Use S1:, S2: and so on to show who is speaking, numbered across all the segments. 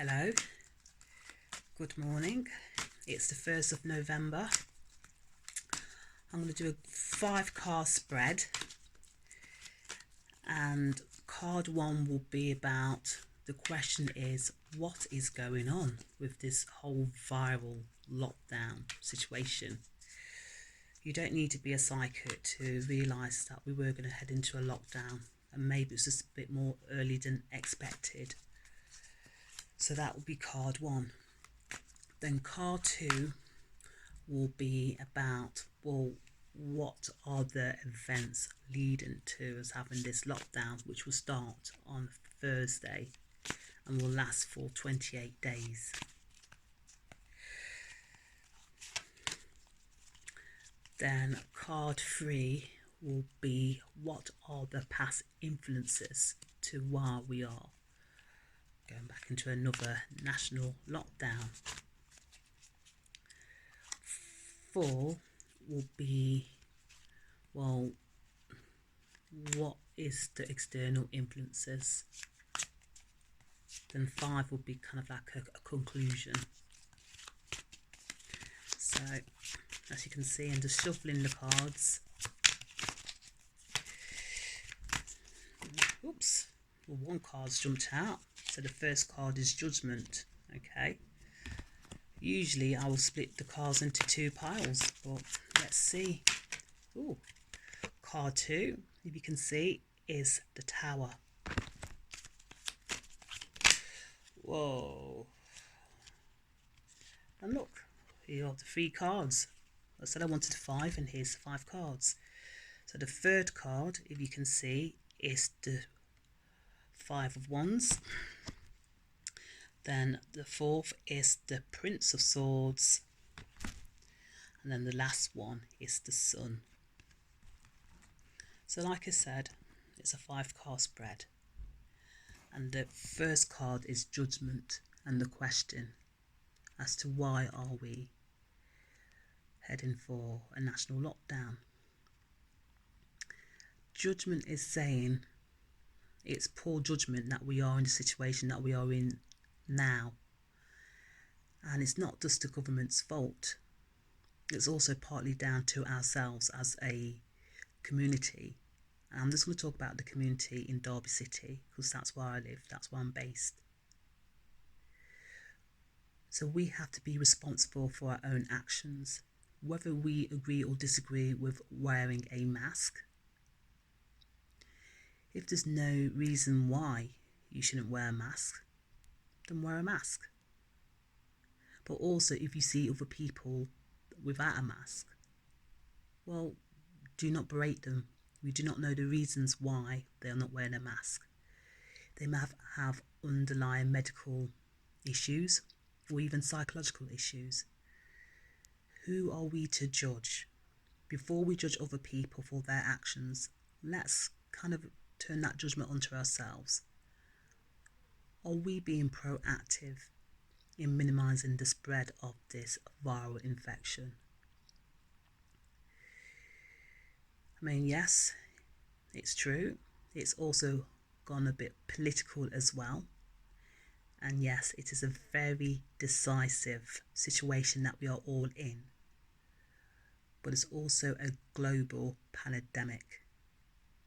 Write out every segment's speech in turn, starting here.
S1: Hello, good morning. It's the 1st of November. I'm going to do a 5-card spread, and card 1 will be about, the question is, what is going on with this whole viral lockdown situation? You don't need to be a psychic to realise that we were going to head into a lockdown, and maybe it's just a bit more early than expected. So that will be card 1. Then card 2 will be about, well, what are the events leading to us having this lockdown, which will start on Thursday and will last for 28 days. Then card 3 will be, what are the past influences to why we are going back into another national lockdown. 4 will be, well, what is the external influences? Then 5 will be kind of like a conclusion. So, as you can see, I'm just shuffling the cards. Oops, well, one card's jumped out. So the first card is Judgment. Okay. Usually I will split the cards into 2 piles, but let's see. Ooh, card 2, if you can see, is the Tower. Whoa. And look, here are the 3 cards. I said I wanted 5, and here's the 5 cards. So the third card, if you can see, is the 5 of Wands. Then the 4th is the Prince of Swords. And then the last one is the Sun. So like I said, it's a 5-card spread. And the first card is Judgment, and the question as to why are we heading for a national lockdown. Judgment is saying it's poor judgment that we are in the situation that we are in now. And it's not just the government's fault. It's also partly down to ourselves as a community. And I'm just going to talk about the community in Derby City, because that's where I live, that's where I'm based. So we have to be responsible for our own actions, whether we agree or disagree with wearing a mask. If there's no reason why you shouldn't wear a mask, then wear a mask. But also, if you see other people without a mask, well, do not berate them. We do not know the reasons why they are not wearing a mask. They may have underlying medical issues or even psychological issues. Who are we to judge? Before we judge other people for their actions, let's kind of turn that judgment onto ourselves. Are we being proactive in minimising the spread of this viral infection? I mean, yes, it's true. It's also gone a bit political as well. And yes, it is a very decisive situation that we are all in. But it's also a global pandemic.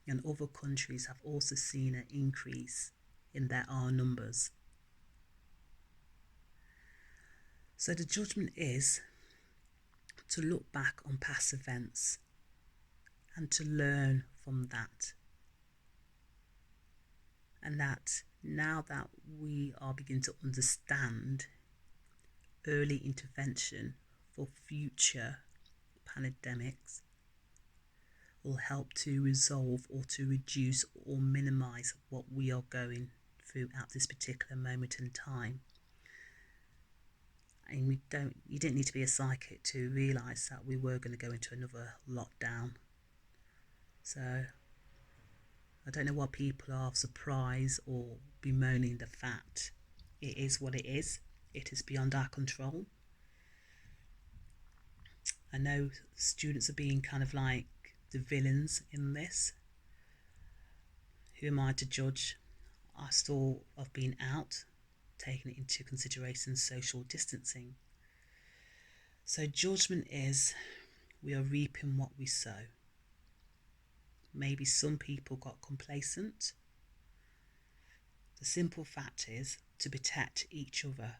S1: And other countries have also seen an increase in their R numbers. So the judgment is to look back on past events and to learn from that. And that now that we are beginning to understand, early intervention for future pandemics will help to resolve or to reduce or minimise what we are going through at this particular moment in time. And you didn't need to be a psychic to realise that we were going to go into another lockdown. So I don't know why people are surprised or bemoaning the fact. It is what it is. It is beyond our control. I know students are being kind of like the villains in this. Who am I to judge? I still have been out taking into consideration social distancing. So judgment is we are reaping what we sow. Maybe some people got complacent. The simple fact is to protect each other.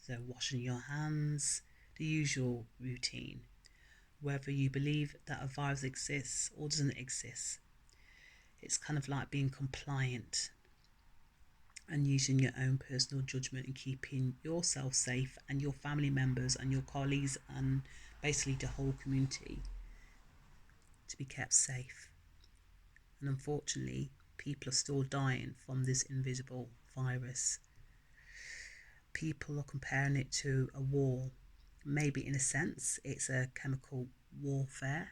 S1: So washing your hands, the usual routine. Whether you believe that a virus exists or doesn't exist, it's kind of like being compliant and using your own personal judgment and keeping yourself safe and your family members and your colleagues and basically the whole community to be kept safe. And unfortunately, people are still dying from this invisible virus. People are comparing it to a war. Maybe in a sense it's a chemical warfare,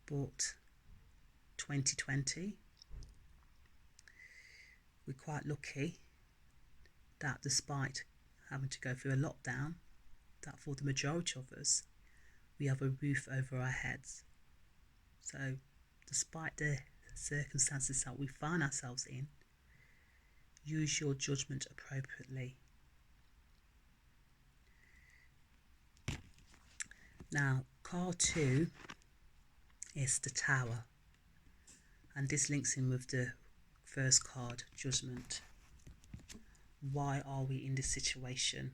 S1: but 2020, we're quite lucky that despite having to go through a lockdown, that for the majority of us, we have a roof over our heads. So despite the circumstances that we find ourselves in, use your judgment appropriately. Now, card 2 is the Tower, and this links in with the first card, Judgment. Why are we in this situation?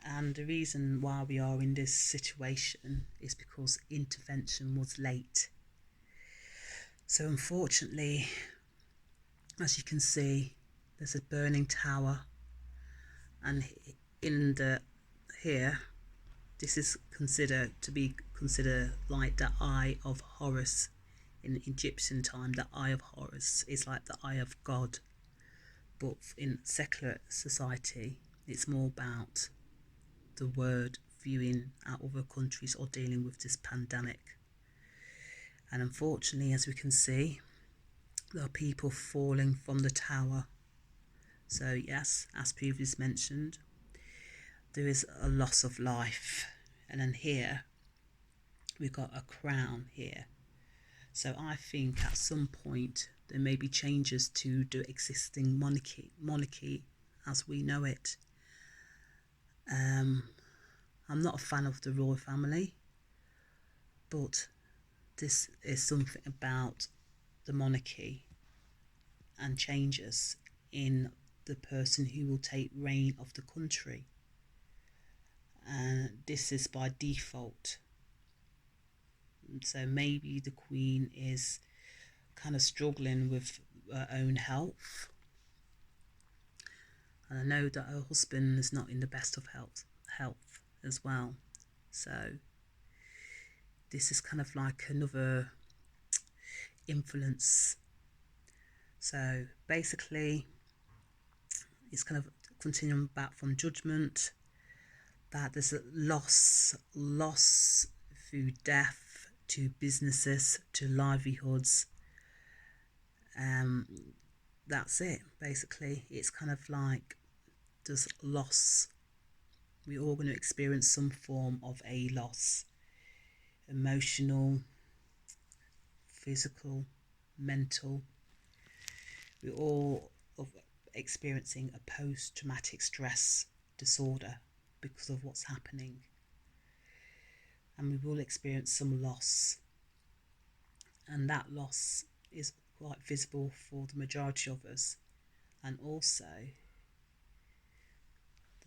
S1: And the reason why we are in this situation is because intervention was late. So unfortunately, as you can see, there's a burning tower, and in the here, this is considered like the Eye of Horus. In Egyptian time, the Eye of Horus is like the eye of God, but in secular society, it's more about the word viewing out other countries or dealing with this pandemic. And unfortunately, as we can see, there are people falling from the tower. So yes, as previously mentioned, there is a loss of life. And then here, we've got a crown here. So I think at some point there may be changes to the existing monarchy as we know it. I'm not a fan of the royal family, but this is something about the monarchy and changes in the person who will take reign of the country. And this is by default. So maybe the Queen is kind of struggling with her own health. And I know that her husband is not in the best of health as well. So this is kind of like another influence. So basically, it's kind of continuing back from Judgment, that there's a loss through death to businesses, to livelihoods. That's it, basically. It's kind of like there's loss. We're all going to experience some form of a loss. Emotional, physical, mental. We're all experiencing a post-traumatic stress disorder because of what's happening. And we will experience some loss. And that loss is quite visible for the majority of us. And also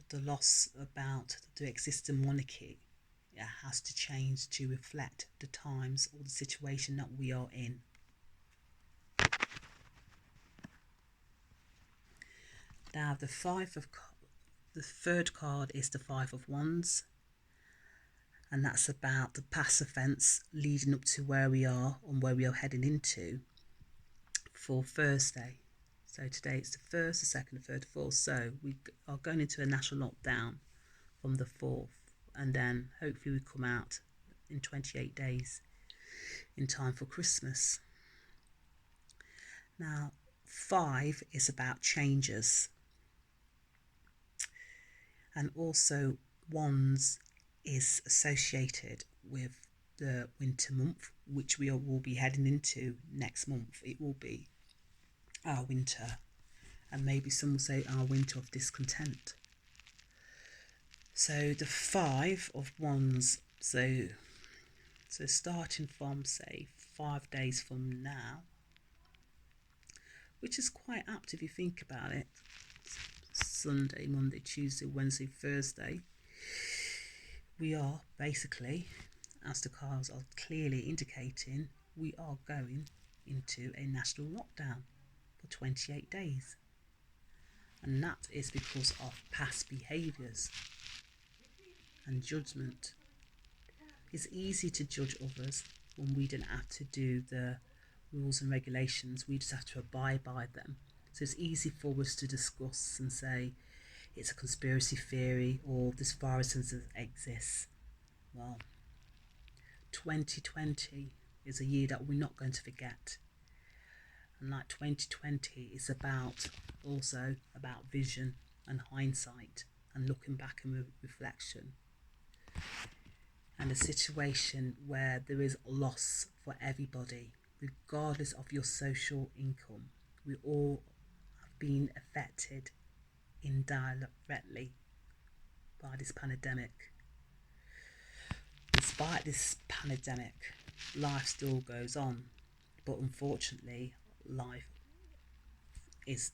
S1: the loss about the existing monarchy, it has to change to reflect the times or the situation that we are in. Now the third card is the Five of Wands, and that's about the past events leading up to where we are and where we are heading into for Thursday. So today it's the 1st, the 2nd, the 3rd, the 4th. So we are going into a national lockdown from the 4th, and then hopefully we come out in 28 days in time for Christmas. Now 5 is about changes, and also Wands is associated with the winter month, which we will be heading into next month. It will be our winter, and maybe some will say our winter of discontent. So the Five of Wands, so starting from, say, 5 days from now, which is quite apt if you think about it. Sunday, Monday, Tuesday, Wednesday, Thursday, we are basically, as the cards are clearly indicating, we are going into a national lockdown for 28 days. And that is because of past behaviours and judgment. It's easy to judge others when we didn't have to do the rules and regulations, we just have to abide by them. So it's easy for us to discuss and say it's a conspiracy theory or this virus doesn't exist. Well, 2020 is a year that we're not going to forget. And like 2020 is also about vision and hindsight and looking back and reflection. And a situation where there is loss for everybody, regardless of your social income. We all have been affected indirectly by this pandemic. Despite this pandemic, life still goes on, but unfortunately, life is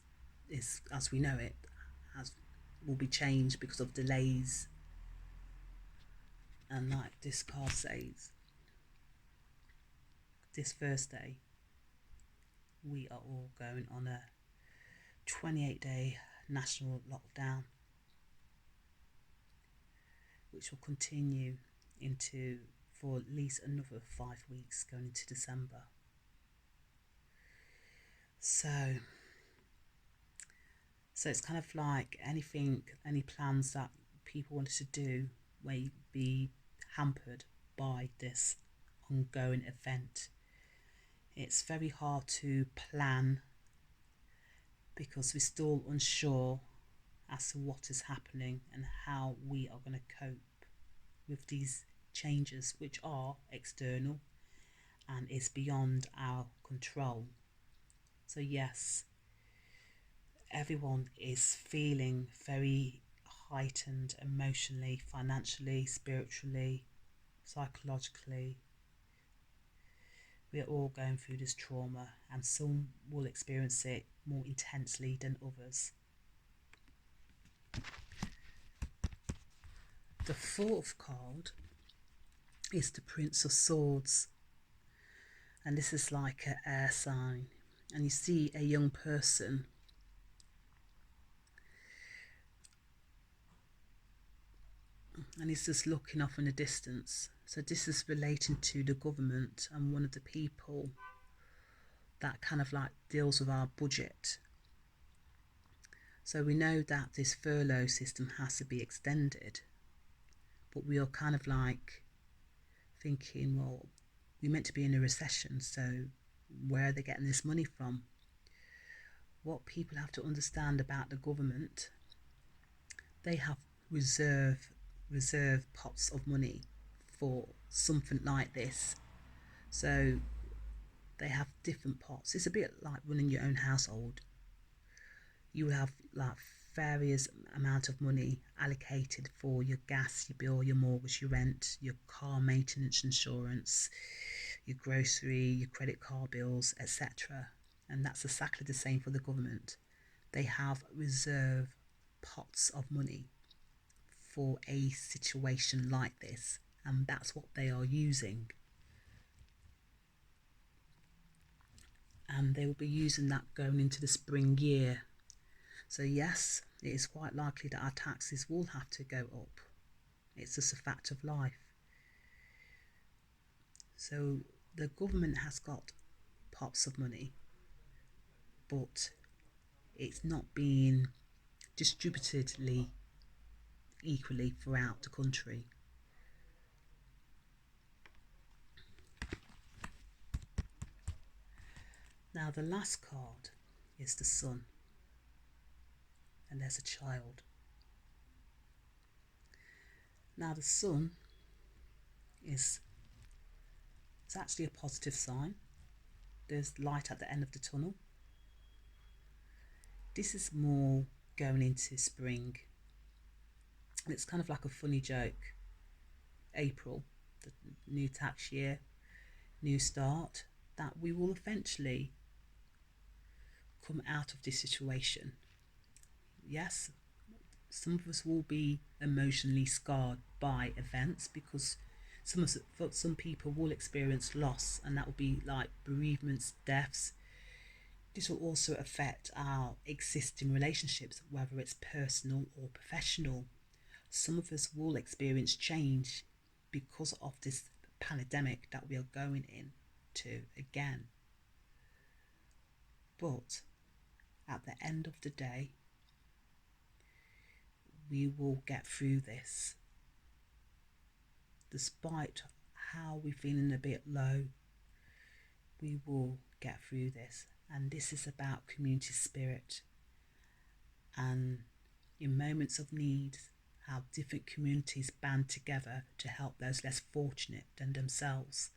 S1: as we know it will be changed because of delays. And like this card says, this Thursday, we are all going on a 28-day national lockdown, which will continue for at least another 5 weeks going into December. So it's kind of like any plans that people wanted to do may be hampered by this ongoing event. It's very hard to plan because we're still unsure as to what is happening and how we are going to cope with these changes, which are external and is beyond our control. So yes, everyone is feeling very heightened emotionally, financially, spiritually, psychologically. We're all going through this trauma, and some will experience it more intensely than others. The fourth card is the Prince of Swords, and this is like an air sign, and you see a young person and he's just looking off in the distance. So this is relating to the government and one of the people that kind of like deals with our budget. So we know that this furlough system has to be extended, but we are kind of like thinking, well, we're meant to be in a recession, so where are they getting this money from? What people have to understand about the government, they have reserve pots of money for something like this. So they have different pots. It's a bit like running your own household. You will have like various amount of money allocated for your gas, your bill, your mortgage, your rent, your car maintenance insurance, your grocery, your credit card bills, etc. And that's exactly the same for the government. They have reserve pots of money for a situation like this, and that's what they are using. And they will be using that going into the spring year. So yes, it is quite likely that our taxes will have to go up. It's just a fact of life. So the government has got pots of money, but it's not being distributed equally throughout the country. Now the last card is the Sun, and there's a child. Now the Sun it's actually a positive sign. There's light at the end of the tunnel. this is more going into spring. And it's kind of like a funny joke. April, the new tax year, new start, that we will eventually come out of this situation. Yes, some of us will be emotionally scarred by events because some people will experience loss, and that will be like bereavements, deaths. This will also affect our existing relationships, whether it's personal or professional. Some of us will experience change because of this pandemic that we are going into again. But at the end of the day, we will get through this. Despite how we're feeling a bit low, we will get through this. And this is about community spirit, and in moments of need, how different communities band together to help those less fortunate than themselves.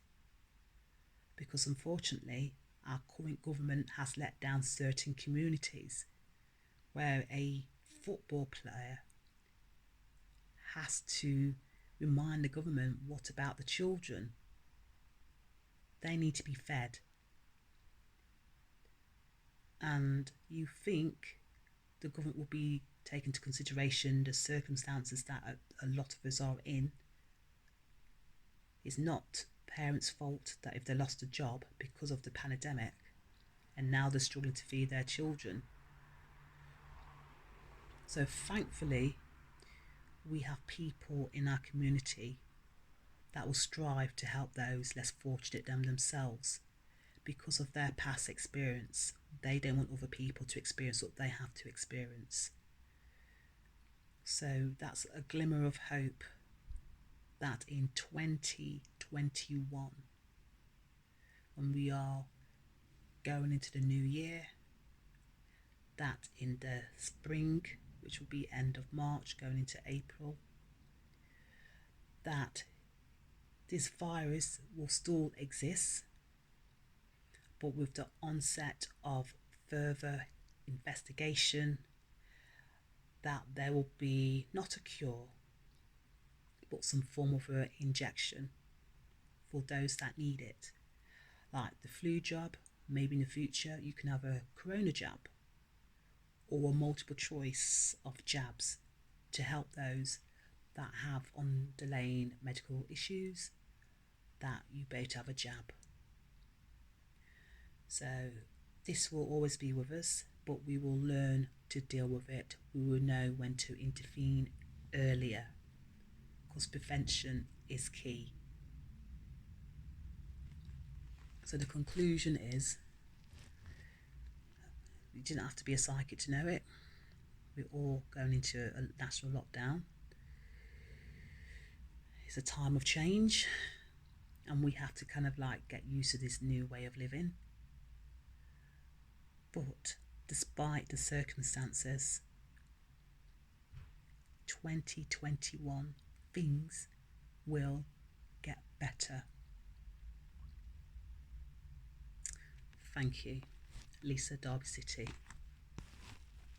S1: Because unfortunately, our current government has let down certain communities where a football player has to remind the government, what about the children? They need to be fed. And you think the government will be taking into consideration the circumstances that a lot of us are in. It's not parents' fault that if they lost a job because of the pandemic and now they're struggling to feed their children. So thankfully, we have people in our community that will strive to help those less fortunate than themselves because of their past experience. They don't want other people to experience what they have to experience. So that's a glimmer of hope that in 2021, when we are going into the new year, that in the spring, which will be end of March going into April, that this virus will still exist, but with the onset of further investigation, that there will be not a cure, but some form of an injection for those that need it. Like the flu jab, maybe in the future you can have a corona jab or a multiple choice of jabs to help those that have underlying medical issues, that you better have a jab. So this will always be with us, but we will learn to deal with it. We will know when to intervene earlier, because prevention is key. So the conclusion is, you didn't have to be a psychic to know it. We're all going into a national lockdown. It's a time of change, and we have to kind of like get used to this new way of living. But despite the circumstances, 2021, things will get better. Thank you. Lisa, Derby City.